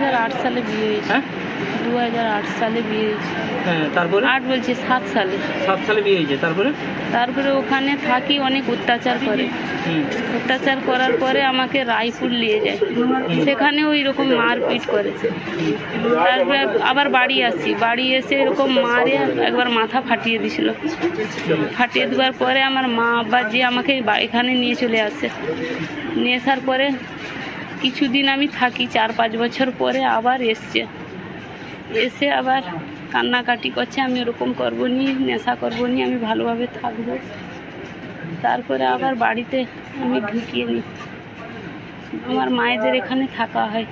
2008 সালে বিয়ে হয়েছে। হ্যাঁ 2008 সালে বিয়ে হয়েছে। হ্যাঁ তারপরে 8 বলছি 7 সালে। 7 সালে বিয়ে হয়েছে। তারপরে ওখানে থাকি, অনেক অত্যাচার করে। অত্যাচার করার পরে আমাকে রায়পুর নিয়ে যায়, সেখানে ওই রকম মারপিট করে। তারপরে আবার বাড়ি আসি, বাড়ি এসে এরকম মারে একবার মাথা ফাটিয়ে দিছিল। ফাটিয়ে দেওয়ার পরে আমার মা আবার যে আমাকে এখানে নিয়ে চলে আসে। নিয়ে আসার পরে কিছুদিন আমি থাকি, 4-5 বছর পরে আবার এসে আবার কান্নাকাটি করছে, আমি ওরকম করবো নি, নেশা করবো নি, আমি ভালোভাবে থাকবো। তারপরে আবার বাড়িতে আমি ঢুকিয়ে নিই, আমার মায়েদের এখানে থাকা হয়।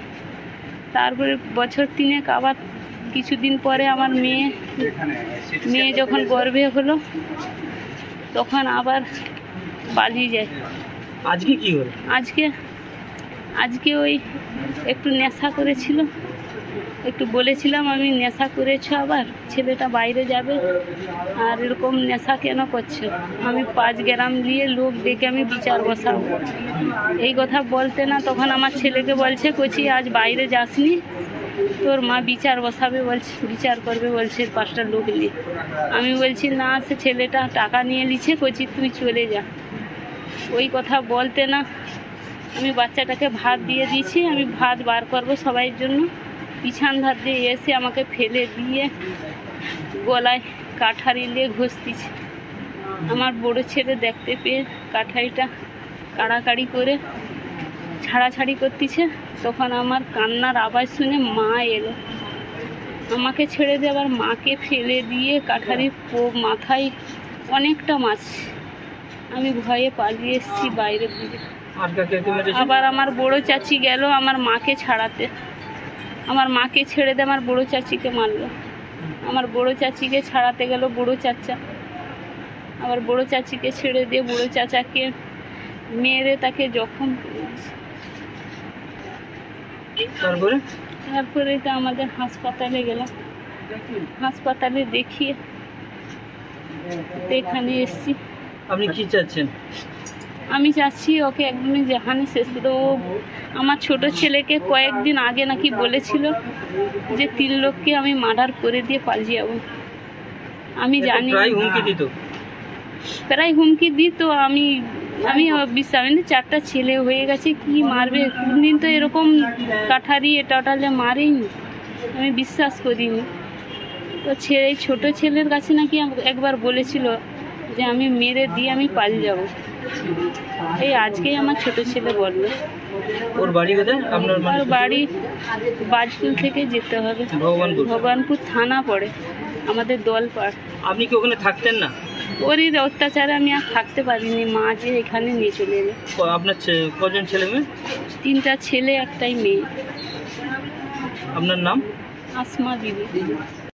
তারপরে বছর 3 আবার কিছুদিন পরে আমার মেয়ে যখন গর্ভে হলো তখন আবার পালিয়ে যায়। আজকে কি হলো? আজকে ওই একটু নেশা করেছিল, একটু বলেছিলাম আমি নেশা করেছো, আবার ছেলেটা বাইরে যাবে আর এরকম নেশা কেন করছো, আমি 5 গ্রাম দিয়ে লোক ডেকে আমি বিচার বসাবো। এই কথা বলতে না তখন আমার ছেলেকে বলছে, কচি আজ বাইরে যাসনি, তোর মা বিচার বসাবে বলছে, বিচার করবে বলছে 5টা লোক নিয়ে। আমি বলছি না, সে ছেলেটা টাকা নিয়ে নিচ্ছে, কচি তুই চলে যা। ওই কথা বলতে না আমি বাচ্চাটাকে ভাত দিয়ে দিয়েছি, আমি ভাত বার করবো সবাইয়ের জন্য, পিছন ধার দিয়ে এসে আমাকে ফেলে দিয়ে গলায় কাঠারি নিয়ে ঘষতিছে। আমার বড় ছেলে দেখতে পেয়ে কাঠারিটা কাড়াকাড়ি করে ছাড়াছাড়ি করতেছে। তখন আমার কান্নার আওয়াজ শুনে মা এলো, আমাকে ছেড়ে দিয়ে আবার মাকে ফেলে দিয়ে কাঠারির মাথায় অনেকটা মাছ। আমি ভয়ে পালিয়ে এসেছি বাইরের দিকে। আবার আমার বড় চাচি গেল আমার মাকে ছাড়াতে, আমার মাকে ছেড়ে দিয়ে আমার বড় চাচিকে মারলো। আমার বড় চাচিকে ছাড়াতে গেল বড় চাচা, আবার বড় চাচিকে ছেড়ে দিয়ে বড় চাচাকে মেরে তাকে জখম করেছে। তারপরে তো আমাদের হাসপাতালে গেলাম, হাসপাতালে দেখিয়ে এখানে এসছি। আপনি কি চাচ্ছেন? আমি চাচ্ছি ওকে একদমই যেখানে শেষ করে। ও আমার ছোট ছেলেকে কয়েকদিন আগে নাকি বলেছিল যে 3 লোককে আমি মার্ডার করে দিয়ে পালিয়ে যাবো। আমি জানি প্রায় হুমকি দিত। আমি বিশ্বাস, 4টা ছেলে হয়ে গেছে, কি মারবে, কোনদিন তো এরকম কাঠারি টোটালে মারেনি, আমি বিশ্বাস করিনি। তো ছোট ছেলের কাছে নাকি একবার বলেছিল যে আমি মেরে দিয়ে আমি পালিয়ে যাব। এই আজকেই আমার ছোট ছেলে বললো। ওর বাড়ি কোথায়? আপনার বাড়ি বাজকুল থেকে যেতে হবে, ভগবানপুর থানা পড়ে, আমাদের দলপাড়। আপনি কি ওখানে থাকতেন না? ওরই অত্যাচারে আমি আর থাকতে পারিনি, মা যে এখানে নিয়ে চলে এলো। আপনার কজন ছেলে মেয়ে? 3টা ছেলে, একটাই মেয়ে। আপনার নাম? আসমা বিবি।